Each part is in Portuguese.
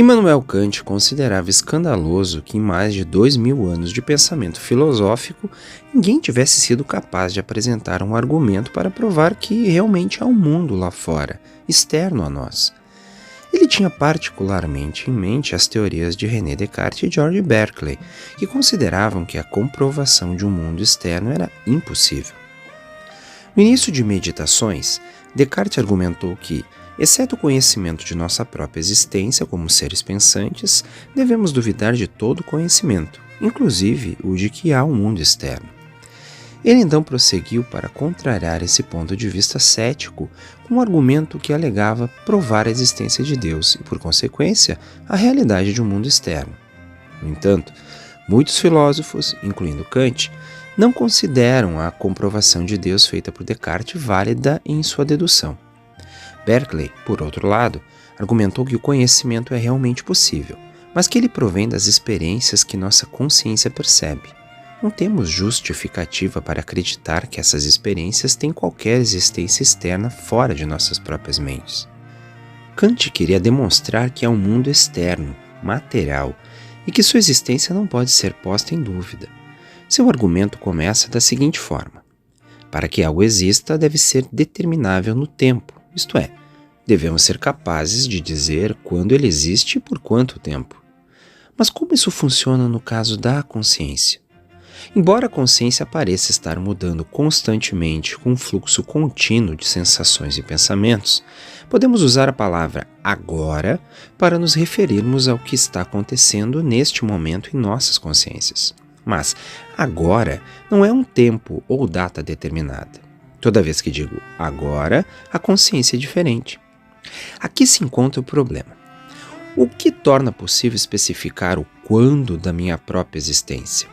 Immanuel Kant considerava escandaloso que em mais de 2000 anos de pensamento filosófico, ninguém tivesse sido capaz de apresentar um argumento para provar que realmente há um mundo lá fora, externo a nós. Ele tinha particularmente em mente as teorias de René Descartes e George Berkeley, que consideravam que a comprovação de um mundo externo era impossível. No início de Meditações, Descartes argumentou que, exceto o conhecimento de nossa própria existência como seres pensantes, devemos duvidar de todo conhecimento, inclusive o de que há um mundo externo. Ele então prosseguiu para contrariar esse ponto de vista cético com um argumento que alegava provar a existência de Deus e, por consequência, a realidade de um mundo externo. No entanto, muitos filósofos, incluindo Kant, não consideram a comprovação de Deus feita por Descartes válida em sua dedução. Berkeley, por outro lado, argumentou que o conhecimento é realmente possível, mas que ele provém das experiências que nossa consciência percebe. Não temos justificativa para acreditar que essas experiências têm qualquer existência externa fora de nossas próprias mentes. Kant queria demonstrar que há um mundo externo, material, e que sua existência não pode ser posta em dúvida. Seu argumento começa da seguinte forma: para que algo exista, deve ser determinável no tempo, isto é, devemos ser capazes de dizer quando ele existe e por quanto tempo. Mas como isso funciona no caso da consciência? Embora a consciência pareça estar mudando constantemente com um fluxo contínuo de sensações e pensamentos, podemos usar a palavra agora para nos referirmos ao que está acontecendo neste momento em nossas consciências. Mas agora não é um tempo ou data determinada. Toda vez que digo agora, a consciência é diferente. Aqui se encontra o problema. O que torna possível especificar o quando da minha própria existência?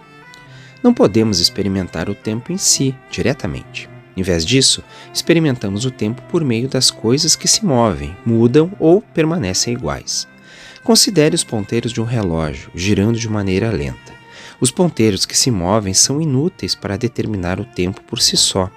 Não podemos experimentar o tempo em si, diretamente. Em vez disso, experimentamos o tempo por meio das coisas que se movem, mudam ou permanecem iguais. Considere os ponteiros de um relógio, girando de maneira lenta. Os ponteiros que se movem são inúteis para determinar o tempo por si só.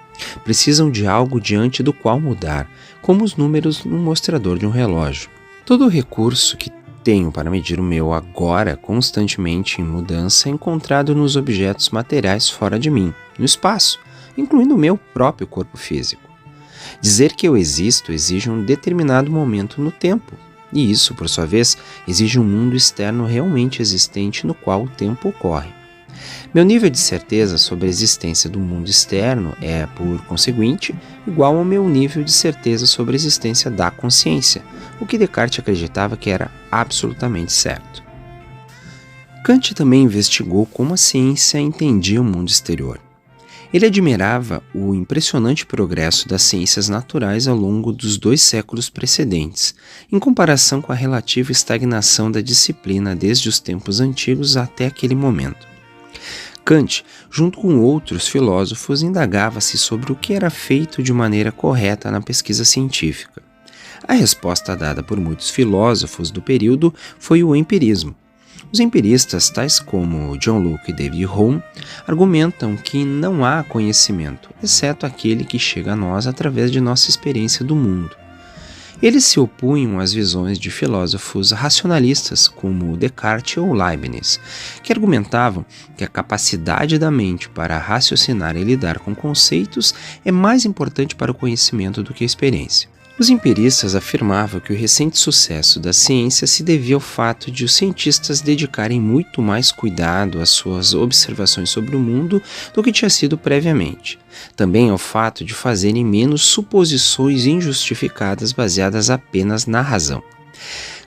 Precisam de algo diante do qual mudar, como os números no mostrador de um relógio. Todo o recurso que tenho para medir o meu agora constantemente em mudança é encontrado nos objetos materiais fora de mim, no espaço, incluindo o meu próprio corpo físico. Dizer que eu existo exige um determinado momento no tempo, e isso, por sua vez, exige um mundo externo realmente existente no qual o tempo ocorre. Meu nível de certeza sobre a existência do mundo externo é, por conseguinte, igual ao meu nível de certeza sobre a existência da consciência, o que Descartes acreditava que era absolutamente certo. Kant também investigou como a ciência entendia o mundo exterior. Ele admirava o impressionante progresso das ciências naturais ao longo dos 2 séculos precedentes, em comparação com a relativa estagnação da disciplina desde os tempos antigos até aquele momento. Kant, junto com outros filósofos, indagava-se sobre o que era feito de maneira correta na pesquisa científica. A resposta dada por muitos filósofos do período foi o empirismo. Os empiristas, tais como John Locke e David Hume, argumentam que não há conhecimento, exceto aquele que chega a nós através de nossa experiência do mundo. Eles se opunham às visões de filósofos racionalistas como Descartes ou Leibniz, que argumentavam que a capacidade da mente para raciocinar e lidar com conceitos é mais importante para o conhecimento do que a experiência. Os empiristas afirmavam que o recente sucesso da ciência se devia ao fato de os cientistas dedicarem muito mais cuidado às suas observações sobre o mundo do que tinha sido previamente. Também ao fato de fazerem menos suposições injustificadas baseadas apenas na razão.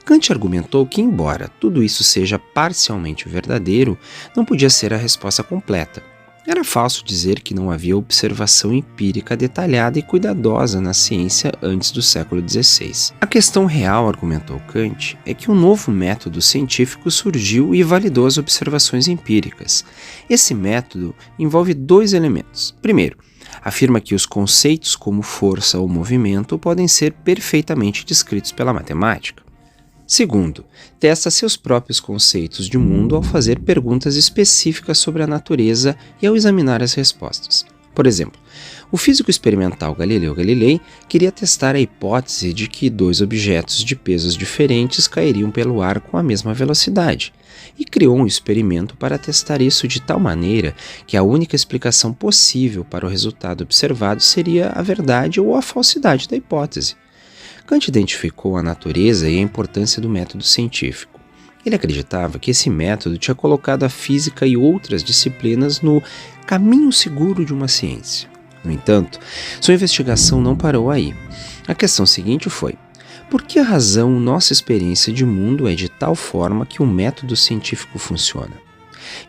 Kant argumentou que, embora tudo isso seja parcialmente verdadeiro, não podia ser a resposta completa. Era falso dizer que não havia observação empírica detalhada e cuidadosa na ciência antes do século XVI. A questão real, argumentou Kant, é que um novo método científico surgiu e validou as observações empíricas. Esse método envolve 2 elementos. Primeiro, afirma que os conceitos como força ou movimento podem ser perfeitamente descritos pela matemática. Segundo, testa seus próprios conceitos de mundo ao fazer perguntas específicas sobre a natureza e ao examinar as respostas. Por exemplo, o físico experimental Galileu Galilei queria testar a hipótese de que dois objetos de pesos diferentes cairiam pelo ar com a mesma velocidade, e criou um experimento para testar isso de tal maneira que a única explicação possível para o resultado observado seria a verdade ou a falsidade da hipótese. Kant identificou a natureza e a importância do método científico. Ele acreditava que esse método tinha colocado a física e outras disciplinas no caminho seguro de uma ciência. No entanto, sua investigação não parou aí. A questão seguinte foi: por que razão nossa experiência de mundo é de tal forma que o método científico funciona?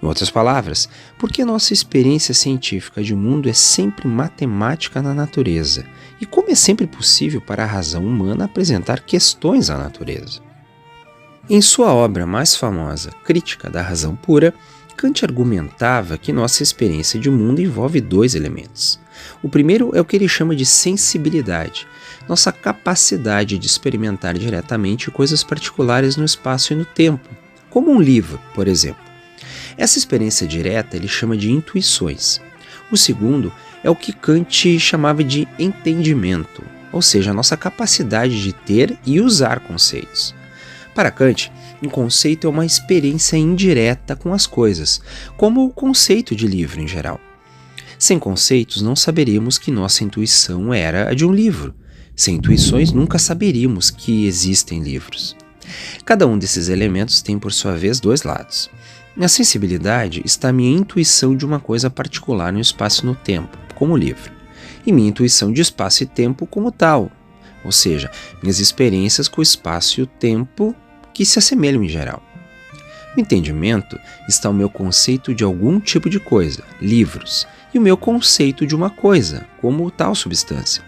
Em outras palavras, por que nossa experiência científica de mundo é sempre matemática na natureza? E como é sempre possível para a razão humana apresentar questões à natureza? Em sua obra mais famosa, Crítica da Razão Pura, Kant argumentava que nossa experiência de mundo envolve dois elementos. O primeiro é o que ele chama de sensibilidade, nossa capacidade de experimentar diretamente coisas particulares no espaço e no tempo, como um livro, por exemplo. Essa experiência direta ele chama de intuições. O segundo é o que Kant chamava de entendimento, ou seja, a nossa capacidade de ter e usar conceitos. Para Kant, um conceito é uma experiência indireta com as coisas, como o conceito de livro em geral. Sem conceitos, não saberíamos que nossa intuição era a de um livro. Sem intuições, nunca saberíamos que existem livros. Cada um desses elementos tem, por sua vez, dois lados. Na sensibilidade está a minha intuição de uma coisa particular no espaço e no tempo, como o livro, e minha intuição de espaço e tempo como tal, ou seja, minhas experiências com o espaço e o tempo que se assemelham em geral. No entendimento está o meu conceito de algum tipo de coisa, livros, e o meu conceito de uma coisa, como tal substância.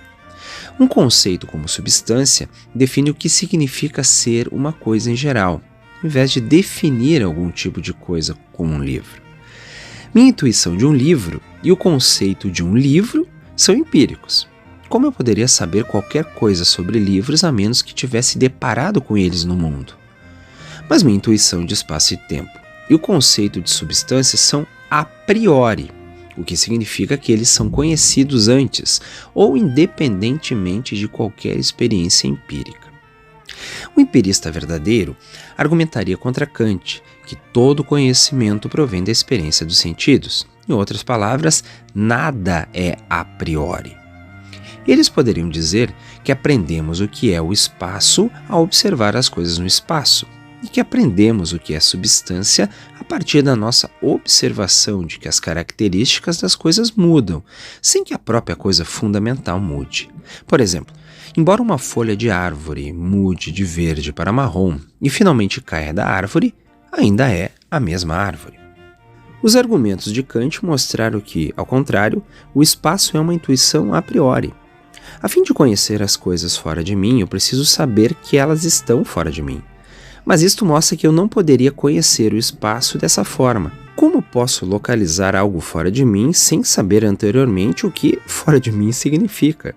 Um conceito como substância define o que significa ser uma coisa em geral, ao invés de definir algum tipo de coisa como um livro. Minha intuição de um livro e o conceito de um livro são empíricos. Como eu poderia saber qualquer coisa sobre livros a menos que tivesse deparado com eles no mundo? Mas minha intuição de espaço e tempo e o conceito de substância são a priori, o que significa que eles são conhecidos antes ou independentemente de qualquer experiência empírica. O empirista verdadeiro argumentaria contra Kant que todo conhecimento provém da experiência dos sentidos. Em outras palavras, nada é a priori. Eles poderiam dizer que aprendemos o que é o espaço ao observar as coisas no espaço, e que aprendemos o que é substância a partir da nossa observação de que as características das coisas mudam, sem que a própria coisa fundamental mude. Por exemplo, embora uma folha de árvore mude de verde para marrom e finalmente caia da árvore, ainda é a mesma árvore. Os argumentos de Kant mostraram que, ao contrário, o espaço é uma intuição a priori. A fim de conhecer as coisas fora de mim, eu preciso saber que elas estão fora de mim. Mas isto mostra que eu não poderia conhecer o espaço dessa forma. Como posso localizar algo fora de mim sem saber anteriormente o que fora de mim significa?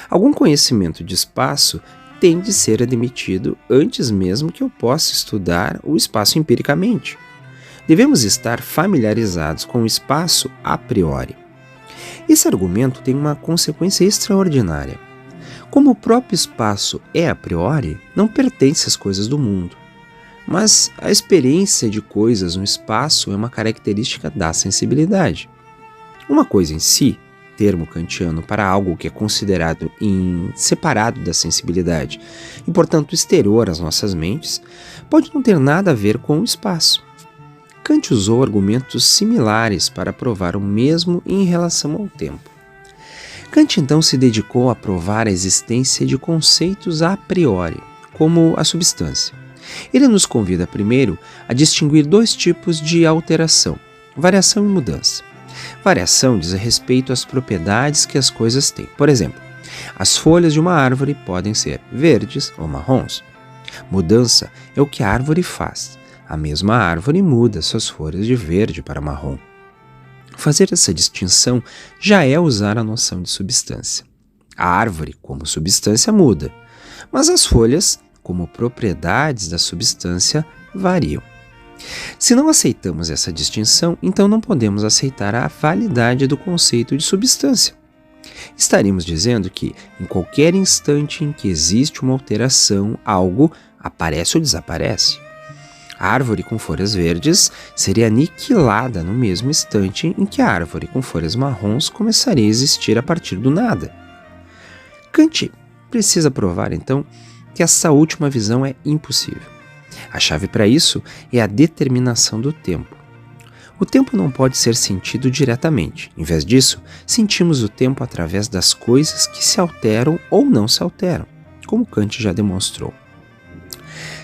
Algum conhecimento de espaço tem de ser admitido antes mesmo que eu possa estudar o espaço empiricamente. Devemos estar familiarizados com o espaço a priori. Esse argumento tem uma consequência extraordinária. Como o próprio espaço é a priori, não pertence às coisas do mundo. Mas a experiência de coisas no espaço é uma característica da sensibilidade. Uma coisa em si, termo kantiano para algo que é considerado separado da sensibilidade e, portanto, exterior às nossas mentes, pode não ter nada a ver com o espaço. Kant usou argumentos similares para provar o mesmo em relação ao tempo. Kant então se dedicou a provar a existência de conceitos a priori, como a substância. Ele nos convida primeiro a distinguir dois tipos de alteração, variação e mudança. Variação diz respeito às propriedades que as coisas têm. Por exemplo, as folhas de uma árvore podem ser verdes ou marrons. Mudança é o que a árvore faz. A mesma árvore muda suas folhas de verde para marrom. Fazer essa distinção já é usar a noção de substância. A árvore, como substância, muda, mas as folhas, como propriedades da substância, variam. Se não aceitamos essa distinção, então não podemos aceitar a validade do conceito de substância. Estaremos dizendo que, em qualquer instante em que existe uma alteração, algo aparece ou desaparece. A árvore com folhas verdes seria aniquilada no mesmo instante em que a árvore com folhas marrons começaria a existir a partir do nada. Kant precisa provar, então, que essa última visão é impossível. A chave para isso é a determinação do tempo. O tempo não pode ser sentido diretamente. Em vez disso, sentimos o tempo através das coisas que se alteram ou não se alteram, como Kant já demonstrou.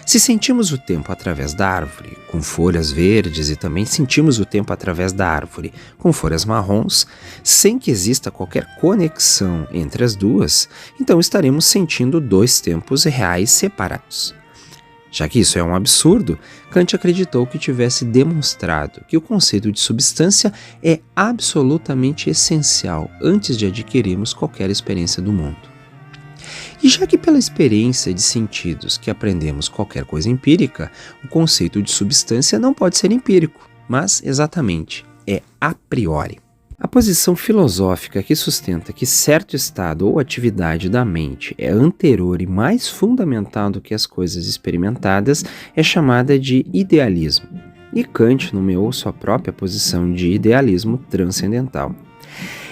Se sentimos o tempo através da árvore com folhas verdes e também sentimos o tempo através da árvore com folhas marrons, sem que exista qualquer conexão entre as duas, então estaremos sentindo dois tempos reais separados. Já que isso é um absurdo, Kant acreditou que tivesse demonstrado que o conceito de substância é absolutamente essencial antes de adquirirmos qualquer experiência do mundo. E já que pela experiência de sentidos que aprendemos qualquer coisa empírica, o conceito de substância não pode ser empírico, mas exatamente é a priori. A posição filosófica que sustenta que certo estado ou atividade da mente é anterior e mais fundamental do que as coisas experimentadas é chamada de idealismo. E Kant nomeou sua própria posição de idealismo transcendental.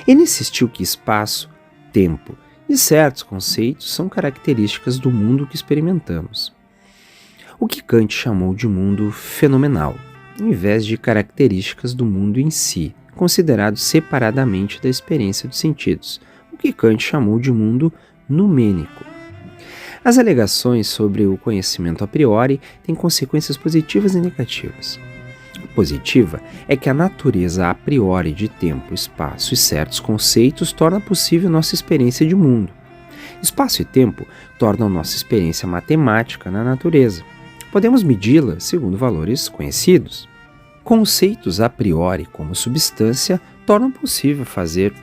Ele insistiu que espaço, tempo e certos conceitos são características do mundo que experimentamos. O que Kant chamou de mundo fenomenal, em vez de características do mundo em si, considerado separadamente da experiência dos sentidos, o que Kant chamou de mundo numênico. As alegações sobre o conhecimento a priori têm consequências positivas e negativas. A positiva é que a natureza a priori de tempo, espaço e certos conceitos torna possível nossa experiência de mundo. Espaço e tempo tornam nossa experiência matemática na natureza. Podemos medi-la segundo valores conhecidos. Conceitos a priori, como substância, tornam possível fazer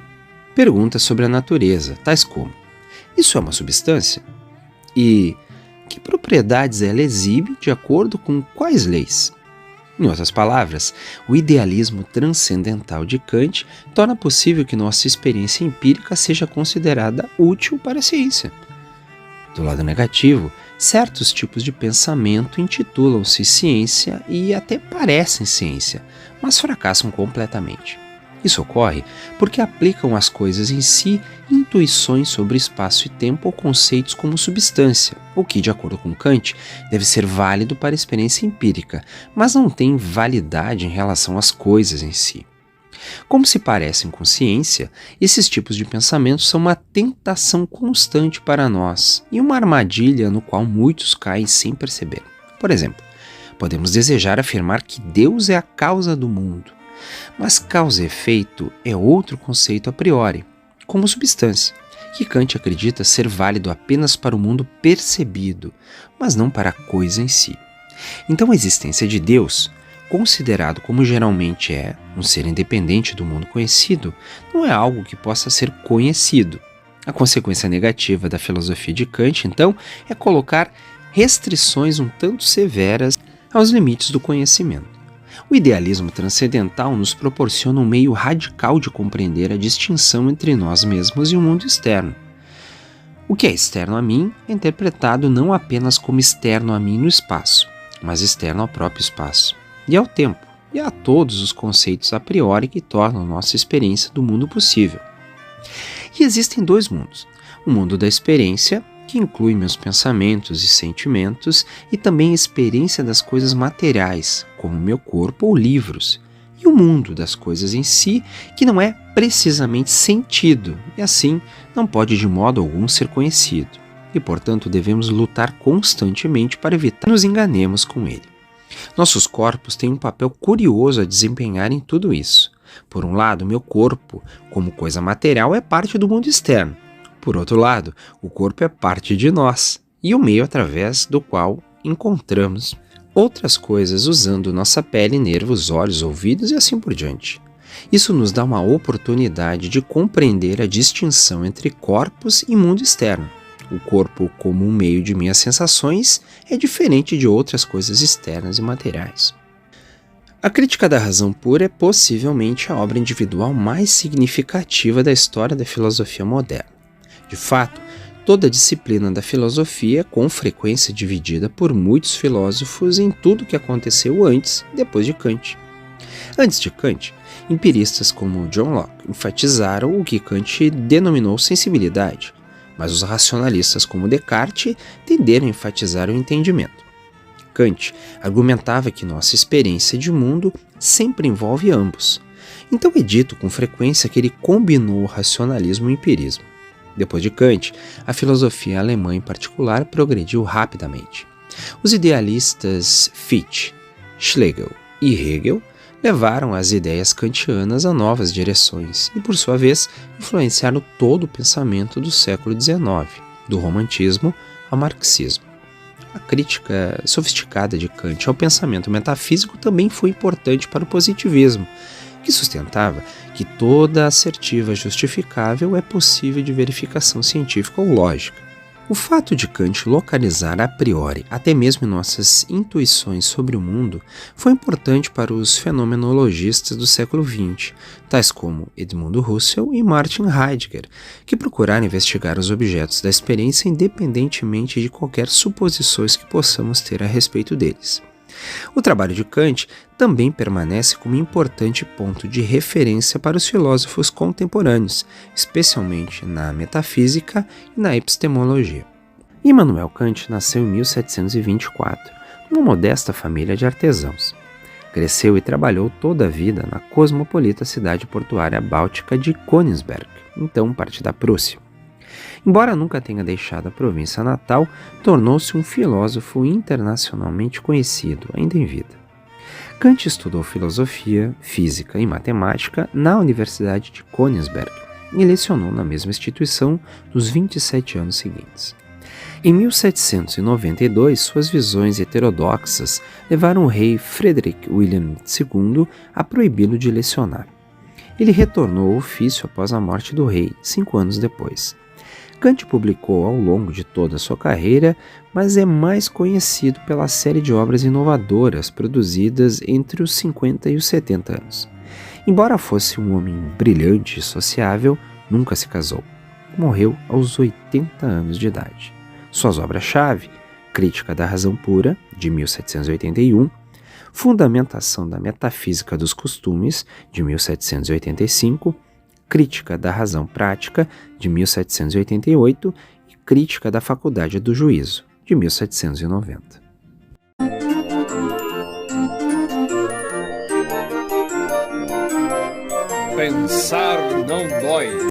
perguntas sobre a natureza, tais como: isso é uma substância? E que propriedades ela exibe de acordo com quais leis? Em outras palavras, o idealismo transcendental de Kant torna possível que nossa experiência empírica seja considerada útil para a ciência. Do lado negativo, certos tipos de pensamento intitulam-se ciência e até parecem ciência, mas fracassam completamente. Isso ocorre porque aplicam às coisas em si intuições sobre espaço e tempo ou conceitos como substância, o que, de acordo com Kant, deve ser válido para a experiência empírica, mas não tem validade em relação às coisas em si. Como se parecem com ciência, esses tipos de pensamento são uma tentação constante para nós e uma armadilha no qual muitos caem sem perceber. Por exemplo, podemos desejar afirmar que Deus é a causa do mundo, mas causa e efeito é outro conceito a priori, como substância, que Kant acredita ser válido apenas para o mundo percebido, mas não para a coisa em si. Então a existência de Deus, considerado como geralmente é, um ser independente do mundo conhecido, não é algo que possa ser conhecido. A consequência negativa da filosofia de Kant, então, é colocar restrições um tanto severas aos limites do conhecimento. O idealismo transcendental nos proporciona um meio radical de compreender a distinção entre nós mesmos e o mundo externo. O que é externo a mim é interpretado não apenas como externo a mim no espaço, mas externo ao próprio espaço, e ao tempo, e a todos os conceitos a priori que tornam nossa experiência do mundo possível. E existem dois mundos: o mundo da experiência, que inclui meus pensamentos e sentimentos, e também a experiência das coisas materiais, como meu corpo ou livros, e o mundo das coisas em si, que não é precisamente sentido, e assim não pode de modo algum ser conhecido, e portanto devemos lutar constantemente para evitar que nos enganemos com ele. Nossos corpos têm um papel curioso a desempenhar em tudo isso. Por um lado, meu corpo, como coisa material, é parte do mundo externo. Por outro lado, o corpo é parte de nós, e o meio através do qual encontramos outras coisas usando nossa pele, nervos, olhos, ouvidos e assim por diante. Isso nos dá uma oportunidade de compreender a distinção entre corpos e mundo externo. O corpo, como um meio de minhas sensações, é diferente de outras coisas externas e materiais. A Crítica da Razão Pura é possivelmente a obra individual mais significativa da história da filosofia moderna. De fato, toda a disciplina da filosofia é com frequência dividida por muitos filósofos em tudo o que aconteceu antes e depois de Kant. Antes de Kant, empiristas como John Locke enfatizaram o que Kant denominou sensibilidade, mas os racionalistas como Descartes tenderam a enfatizar o entendimento. Kant argumentava que nossa experiência de mundo sempre envolve ambos. Então é dito com frequência que ele combinou o racionalismo e o empirismo. Depois de Kant, a filosofia alemã em particular progrediu rapidamente. Os idealistas Fichte, Schlegel e Hegel levaram as ideias kantianas a novas direções e, por sua vez, influenciaram todo o pensamento do século XIX, do romantismo ao marxismo. A crítica sofisticada de Kant ao pensamento metafísico também foi importante para o positivismo, que sustentava que toda assertiva justificável é possível de verificação científica ou lógica. O fato de Kant localizar a priori até mesmo nossas intuições sobre o mundo foi importante para os fenomenologistas do século XX, tais como Edmund Husserl e Martin Heidegger, que procuraram investigar os objetos da experiência independentemente de qualquer suposições que possamos ter a respeito deles. O trabalho de Kant também permanece como importante ponto de referência para os filósofos contemporâneos, especialmente na metafísica e na epistemologia. Immanuel Kant nasceu em 1724, numa modesta família de artesãos. Cresceu e trabalhou toda a vida na cosmopolita cidade portuária báltica de Königsberg, então parte da Prússia. Embora nunca tenha deixado a província natal, tornou-se um filósofo internacionalmente conhecido, ainda em vida. Kant estudou filosofia, física e matemática na Universidade de Königsberg e lecionou na mesma instituição nos 27 anos seguintes. Em 1792, suas visões heterodoxas levaram o rei Frederick William II a proibi-lo de lecionar. Ele retornou ao ofício após a morte do rei, 5 anos depois. Kant publicou ao longo de toda a sua carreira, mas é mais conhecido pela série de obras inovadoras produzidas entre os 50 e os 70 anos. Embora fosse um homem brilhante e sociável, nunca se casou. Morreu aos 80 anos de idade. Suas obras-chave, Crítica da Razão Pura, de 1781, Fundamentação da Metafísica dos Costumes, de 1785, Crítica da Razão Prática, de 1788 e Crítica da Faculdade do Juízo, de 1790. Pensar não dói.